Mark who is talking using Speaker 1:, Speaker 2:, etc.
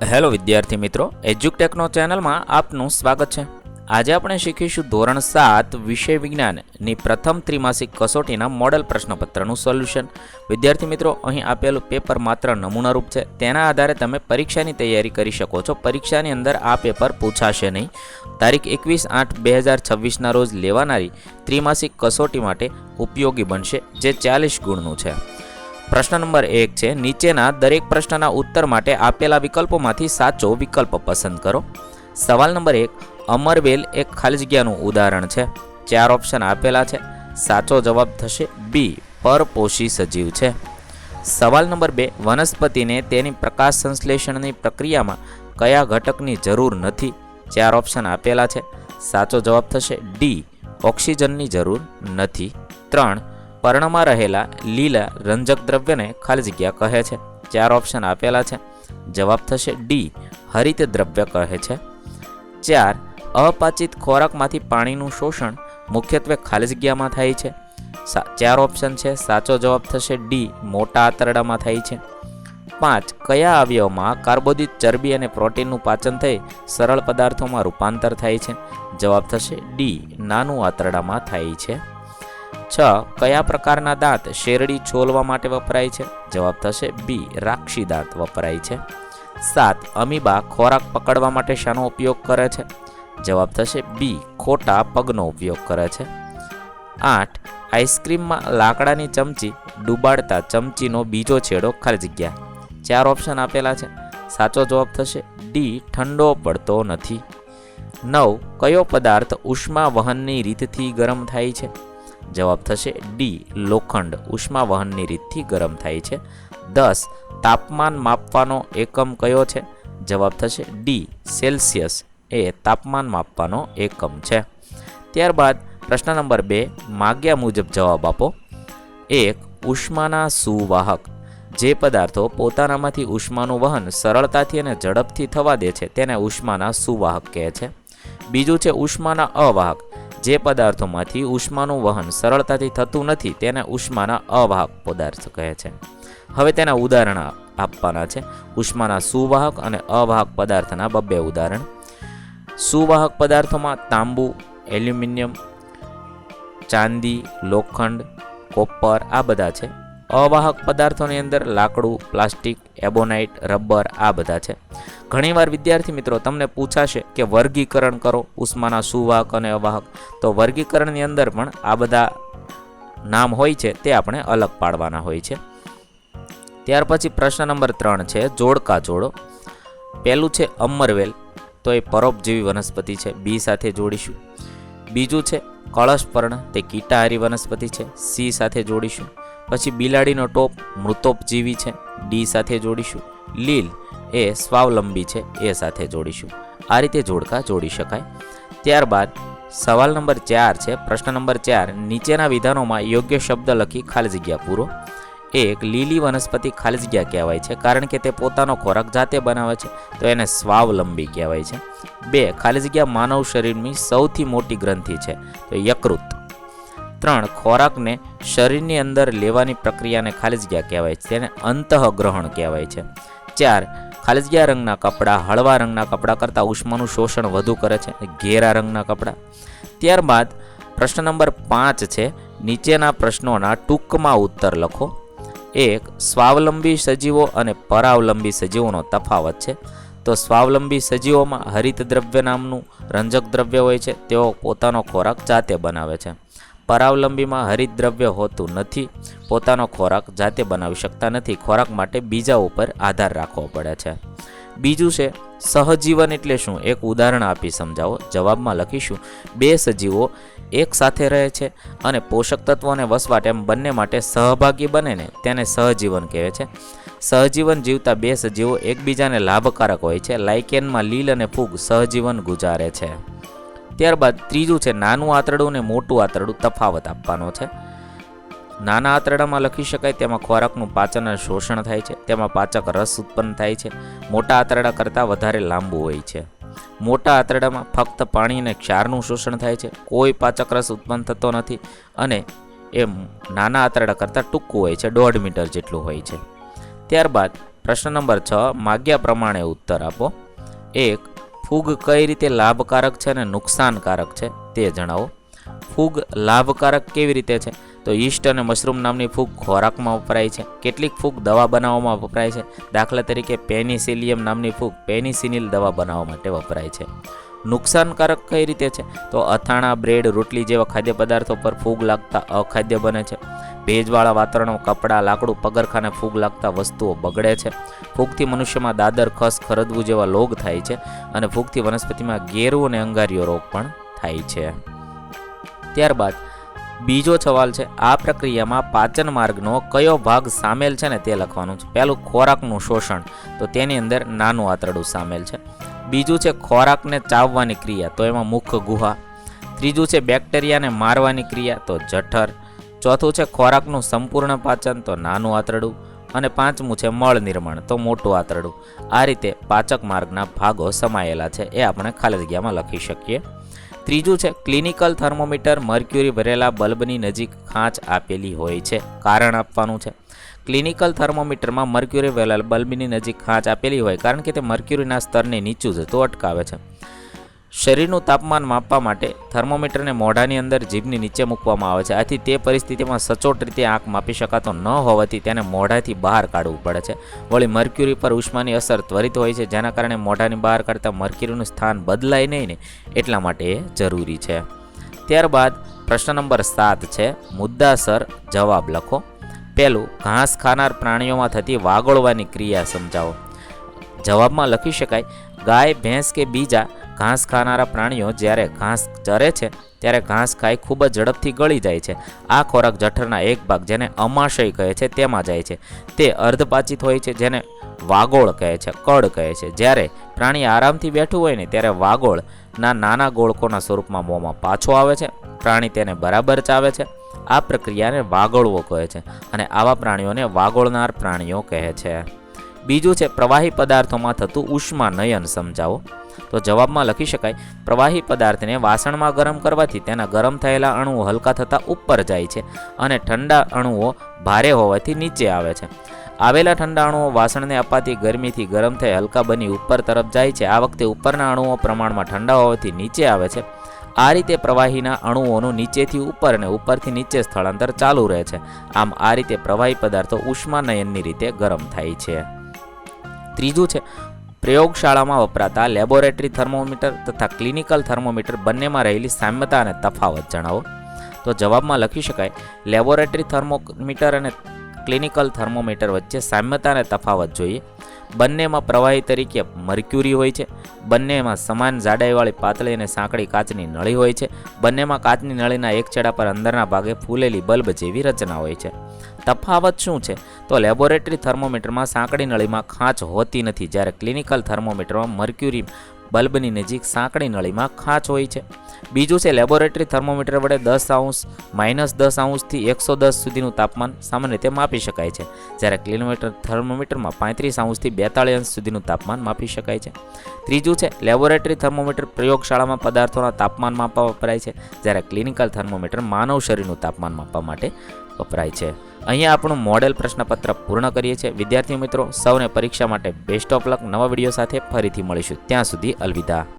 Speaker 1: Hello વિદ્યાર્થી મિત્રો, એજ્યુકટેકનો ચેનલમાં આપનું સ્વાગત છે। આજે આપણે શીખીશું ધોરણ 7 વિષય વિજ્ઞાનની પ્રથમ ત્રિમાસિક કસોટીના મોડલ પ્રશ્નપત્રનું સોલ્યુશન। વિદ્યાર્થી મિત્રો, અહીં આપેલું પેપર માત્ર નમૂનારૂપ છે, તેના આધારે તમે પરીક્ષાની તૈયારી કરી શકો છો। પરીક્ષાની અંદર આ પેપર પૂછાશે નહીં। તારીખ 21/8/2026ના રોજ લેવાનારી ત્રિમાસિક કસોટી માટે ઉપયોગી બનશે, જે 40 ગુણનું છે। પ્રશ્ન નંબર 1 છે, નીચેના દરેક પ્રશ્નના ઉત્તર માટે આપેલા વિકલ્પોમાંથી સાચો વિકલ્પ પસંદ કરો। સવાલ નંબર 1, અમરવેલ એક ખાલી જગ્યાનું ઉદાહરણ છે। 4 ઓપ્શન આપેલા છે। સાચો જવાબ થશે બી, પરપોષી સજીવ છે। સવાલ નંબર 2, વનસ્પતિને તેની પ્રકાશ સંશ્લેષણની પ્રક્રિયામાં કયા ઘટકની જરૂર નથી? 4 ઓપ્શન આપેલા છે। સાચો જવાબ થશે ડી, ઓક્સિજનની જરૂર નથી। 3, પર્ણમાં રહેલા લીલા રંજક દ્રવ્યને ખાલી જગ્યા કહે છે। 4 ઓપ્શન આપેલા છે। જવાબ થશે ડી, હરિત દ્રવ્ય કહે છે। 4, અપાચિત ખોરાકમાંથી પાણીનું શોષણ મુખ્યત્વે ખાલી જગ્યામાં થાય છે। 4 ઓપ્શન છે। સાચો જવાબ થશે ડી, મોટા આંતરડામાં થાય છે। 5, કયા અવયવમાં કાર્બોદિત ચરબી અને પ્રોટીનનું પાચન થઈ સરળ પદાર્થોમાં રૂપાંતર થાય છે? જવાબ થશે ડી, નાનું આંતરડામાં થાય છે। 6, કયા પ્રકારના દાંત શેરડી છોલવા માટે વપરાય છે? જવાબ થશે બી, રાક્ષી દાંત વપરાય છે। 7, અમીબા ખોરાક પકડવા માટે શાનો ઉપયોગ કરે છે? જવાબ થશે બી, ખોટા પગનો ઉપયોગ કરે છે। 8, આઈસ્ક્રીમમાં લાકડાની ચમચી ડૂબાડતા ચમચીનો બીજો છેડો ખાલી જગ્યા। 4 ઓપ્શન આપેલા છે। સાચો જવાબ થશે ડી, ઠંડો પડતો નથી। 9, કયો પદાર્થ ઉષ્મા વહનની રીતથી ગરમ થાય છે? જવાબ થશે ડી, લોખંડ ઉષ્મા વહનની રીતથી ગરમ થાય છે। 10, તાપમાન માપવાનો એકમ કયો છે? જવાબ થશે ડી, સેલ્સિયસ એ તાપમાન માપવાનો એકમ છે। ત્યારબાદ પ્રશ્ન નંબર 2, માગ્યા મુજબ જવાબ આપો। 1, ઉષ્માના સુવાહક, જે પદાર્થો પોતાનામાંથી ઉષ્માનું વહન સરળતાથી અને ઝડપથી થવા દે છે તેને ઉષ્માના સુવાહક કહે છે। બીજું છે ઉષ્માના અવાહક, જે પદાર્થોમાંથી ઉષ્માનું વહન સરળતાથી થતું નથી તેને ઉષ્માના અવાહક પદાર્થ કહે છે। હવે તેના ઉદાહરણ આપવાના છે। ઉષ્માના સુવાહક અને અવાહક પદાર્થના 2 ઉદાહરણ। સુવાહક પદાર્થોમાં તાંબુ, એલ્યુમિનિયમ, ચાંદી, લોખંડ, કોપર આ બધા છે। અવાહક પદાર્થોની અંદર લાકડું, પ્લાસ્ટિક, એબોનાઇટ, રબર આ બધા છે। ઘણીવાર વિદ્યાર્થી મિત્રો તમને પૂછાશે કે વર્ગીકરણ કરો ઉષ્માના સુવાહક અને અવાહક, તો વર્ગીકરણની અંદર પણ આ બધા નામ હોય છે તે આપણે અલગ પાડવાના હોય છે। ત્યાર પછી પ્રશ્ન નંબર 3 છે, જોડકા જોડો। પહેલું છે અમરવેલ, તો એ પરોપજીવી વનસ્પતિ છે, બી સાથે જોડીશું। બીજું છે કળશપર્ણ, તે કીટાહારી વનસ્પતિ છે, સી સાથે જોડીશું। પછી બિલાડીનો ટોપ મૃતોપજીવી છે, ડી સાથે જોડીશું। લીલ એ સ્વાવલંબી છે, એ સાથે જોડીશું। આ રીતે જોડકા જોડી શકાય। ત્યારબાદ સવાલ નંબર 4 છે। પ્રશ્ન નંબર 4, નીચેના વિધાનોમાં યોગ્ય શબ્દ લખી ખાલી જગ્યા પૂરો। 1, લીલી વનસ્પતિ ખાલી જગ્યા કહેવાય છે કારણ કે તે પોતાનો ખોરાક જાતે બનાવે છે, તો એને સ્વાવલંબી કહેવાય છે। 2, ખાલી જગ્યા માનવ શરીરની સૌથી મોટી ગ્રંથિ છે, તો યકૃત। 3, ખોરાકને શરીરની અંદર લેવાની પ્રક્રિયાને ખાલી જગ્યા કહેવાય છે, તેને અંતઃગ્રહણ કહેવાય છે। 4, ખાલી જગ્યા રંગના કપડાં હળવા રંગના કપડાં કરતાં ઉષ્માનું શોષણ વધુ કરે છે, ઘેરા રંગના કપડાં। ત્યારબાદ પ્રશ્ન નંબર 5 છે, નીચેના પ્રશ્નોના ટૂંકમાં ઉત્તર લખો। 1, સ્વાવલંબી સજીવો અને પરાવલંબી સજીવોનો તફાવત છે, તો સ્વાવલંબી સજીવોમાં હરિત દ્રવ્ય નામનું રંજક દ્રવ્ય હોય છે, તેઓ પોતાનો ખોરાક જાતે બનાવે છે। પરાવલંબીમાં હરિત દ્રવ્ય હોતું નથી, પોતાનો ખોરાક જાતે બનાવી શકતા નથી, ખોરાક માટે બીજા ઉપર આધાર રાખવો પડે છે। બીજું છે સહજીવન એટલે શું? એક ઉદાહરણ આપી સમજાવો। જવાબમાં લખીશું, 2 સજીવો એક સાથે રહે છે અને પોષક તત્વો અને વસવાટ એમ બંને માટે સહભાગી બને ને તેને સહજીવન કહે છે। સહજીવન જીવતા 2 સજીવો એકબીજાને લાભકારક હોય છે। લાઇકેનમાં લીલ અને ફૂગ સહજીવન ગુજારે છે। ત્યારબાદ ત્રીજું છે નાનું આંતરડું અને મોટું આંતરડું તફાવત આપવાનો છે। નાના આંતરડામાં લખી શકાય, તેમાં ખોરાકનું પાચન અને શોષણ થાય છે, તેમાં પાચક રસ ઉત્પન્ન થાય છે, મોટા આંતરડા કરતાં વધારે લાંબુ હોય છે। મોટા આંતરડામાં ફક્ત પાણી અને ક્ષારનું શોષણ થાય છે, કોઈ પાચક રસ ઉત્પન્ન થતો નથી અને એ નાના આંતરડા કરતાં ટૂંકું હોય છે, 1.5 મીટર જેટલું હોય છે। ત્યારબાદ પ્રશ્ન નંબર 6 માગ્યા પ્રમાણે ઉત્તર આપો. 1. ફૂગ કઈ રીતે લાભકારક છે અને નુકસાનકારક છે તે જણાવો. ફૂગ લાભકારક કેવી રીતે છે? તો યીસ્ટ અને મશરૂમ નામની ફૂગ ખોરાકમાં વપરાય છે. કેટલીક ફૂગ દવા બનાવવામાં વપરાય છે. દાખલા તરીકે પેનિસિલિયમ નામની ફૂગ પેનિસિનિલ દવા બનાવવા માટે વપરાય છે. નુકસાનકારક કઈ રીતે છે? તો અથાણા, બ્રેડ, રોટલી જેવા ખાદ્ય પદાર્થો પર ફૂગ લાગતા અખાદ્ય બને છે. ભેજવાળા વાતાવરણમાં કપડાં, લાકડું, પગરખાને ફૂગ લાગતા વસ્તુઓ બગડે છે. ફૂગથી મનુષ્યમાં દાદર, ખસ, ખરદવું જેવા રોગ થાય છે અને ફૂગથી વનસ્પતિમાં ગેરું અને અંગારીયો રોગ પણ થાય છે. ત્યારબાદ બીજો સવાલ છે, આ પ્રક્રિયામાં પાચન માર્ગનો કયો ભાગ સામેલ છે ને તે લખવાનું છે. પહેલું ખોરાકનું શોષણ, તો તેની અંદર નાનું આંતરડું સામેલ છે. બીજું છે ખોરાકને ચાવવાની ક્રિયા, તો એમાં મુખ ગુહા. ત્રીજું છે બેક્ટેરિયાને મારવાની ક્રિયા, તો જઠર. ચોથું છે ખોરાકનું સંપૂર્ણ પાચન, તો નાનું આંતરડું. અને પાંચમું છે મળ નિર્માણ, તો મોટું આંતરડું. આ રીતે પાચક માર્ગના ભાગો સમાયેલા છે, એ આપણે ખાલી જગ્યામાં લખી શકીએ. ત્રીજું છે ક્લિનિકલ થર્મોમીટર મર્ક્યુરી ભરેલા બલ્બની નજીક ખાંચ આપેલી હોય છે. કારણ આપવાનું છે. ક્લિનિકલ થર્મોમીટરમાં મર્ક્યુરી ભરેલા બલ્બની નજીક ખાંચ આપેલી હોય કારણ કે તે મર્ક્યુરીના સ્તરને નીચું જતું અટકાવે છે. શરીરનું તાપમાન માપવા માટે થર્મોમીટરને મોઢાની અંદર જીભની નીચે મૂકવામાં આવે છે. આથી તે પરિસ્થિતિમાં સચોટ રીતે આંખ માપી શકાતો ન હોવાથી તેને મોઢાથી બહાર કાઢવું પડે છે. વળી મર્ક્યુરી પર ઉષ્માની અસર ત્વરિત હોય છે, જેના કારણે મોઢાની બહાર કાઢતા મર્ક્યુરીનું સ્થાન બદલાય નહીં ને એટલા માટે એ જરૂરી છે. ત્યારબાદ પ્રશ્ન નંબર 7 છે, મુદ્દાસર જવાબ લખો. પહેલું, ઘાસ ખાનાર પ્રાણીઓમાં થતી વાગોળવાની ક્રિયા સમજાવો. જવાબમાં લખી શકાય, ગાય, ભેંસ કે બીજા ઘાસ ખાનારા પ્રાણીઓ જ્યારે ઘાસ ચરે છે ત્યારે ઘાસ ખાઈ ખૂબ જ ઝડપથી ગળી જાય છે. આ ખોરાક જઠરના એક ભાગ, જેને અમાશય કહે છે, તેમાં જાય છે. તે અર્ધપાચિત હોય છે, જેને વાગોળ કહે છે, કડ કહે છે. જ્યારે પ્રાણી આરામથી બેઠું હોય ને ત્યારે વાગોળના નાના ગોળકોના સ્વરૂપમાં મોંમાં પાછો આવે છે. પ્રાણી તેને બરાબર ચાવે છે. આ પ્રક્રિયાને વાગોળવો કહે છે અને આવા પ્રાણીઓને વાગોળનાર પ્રાણીઓ કહે છે. બીજું છે પ્રવાહી પદાર્થોમાં થતું ઉષ્માનયન સમજાવો. તો જવાબમાં લખી શકાય, પ્રવાહી પદાર્થને વાસણમાં ગરમ કરવાથી તેના ગરમ થયેલા અણુઓ હલકા થતાં ઉપર જાય છે અને ઠંડા અણુઓ ભારે હોવાથી નીચે આવે છે. આવેલા ઠંડા અણુઓ વાસણને અપાતી ગરમીથી ગરમ થઈ હલકા બની ઉપર તરફ જાય છે. આ વખતે ઉપરના અણુઓ પ્રમાણમાં ઠંડા હોવાથી નીચે આવે છે. આ રીતે પ્રવાહીના અણુઓનું નીચેથી ઉપર અને ઉપરથી નીચે સ્થળાંતર ચાલુ રહે છે. આમ આ રીતે પ્રવાહી પદાર્થો ઉષ્માનયનની રીતે ગરમ થાય છે. ત્રીજું છે પ્રયોગશાળામાં વપરાતા લેબોરેટરી થર્મોમીટર તથા ક્લિનિકલ થર્મોમીટર બંનેમાં રહેલી સામ્યતા અને તફાવત જણાવો. તો જવાબમાં લખી શકાય, લેબોરેટરી થર્મોમીટર અને ક્લિનિકલ થર્મોમીટર વચ્ચે સામ્યતા અને તફાવત જોઈએ. બંનેમાં પ્રવાહી તરીકે મર્ક્યુરી હોય છે. બંનેમાં સમાન જાડાઈવાળી પાતળી અને સાંકડી કાચની નળી હોય છે. બંનેમાં કાચની નળીના એક છેડા પર અંદરના ભાગે ફૂલેલી બલ્બ જેવી રચના હોય છે. તફાવત શું છે? તો લેબોરેટરી થર્મોમીટરમાં સાંકડી નળીમાં ખાંચ હોતી નથી, જ્યારે ક્લિનિકલ થર્મોમીટરમાં મર્ક્યુરી બલ્બની નજીક સાંકડી નળીમાં ખાંચ હોય છે. બીજું છે લેબોરેટરી થર્મોમીટર વડે -10 થી 110 સુધીનું તાપમાન સામાન્ય રીતે માપી શકાય છે, જ્યારે ક્લિનોમીટર થર્મોમીટરમાં 35 થી 42 સુધીનું તાપમાન માપી શકાય છે. ત્રીજું છે લેબોરેટરી થર્મોમીટર પ્રયોગશાળામાં પદાર્થોના તાપમાન માપવા વપરાય છે, જ્યારે ક્લિનિકલ થર્મોમીટર માનવ શરીરનું તાપમાન માપવા માટે વપરાય છે. અહીંયા આપણું મોડેલ પ્રશ્નપત્ર પૂર્ણ કરીએ છીએ. વિદ્યાર્થી મિત્રો, સૌને પરીક્ષા માટે બેસ્ટ ઓફ લક. નવા વિડીયો સાથે ફરીથી મળીશું. ત્યાં સુધી અલવિદા.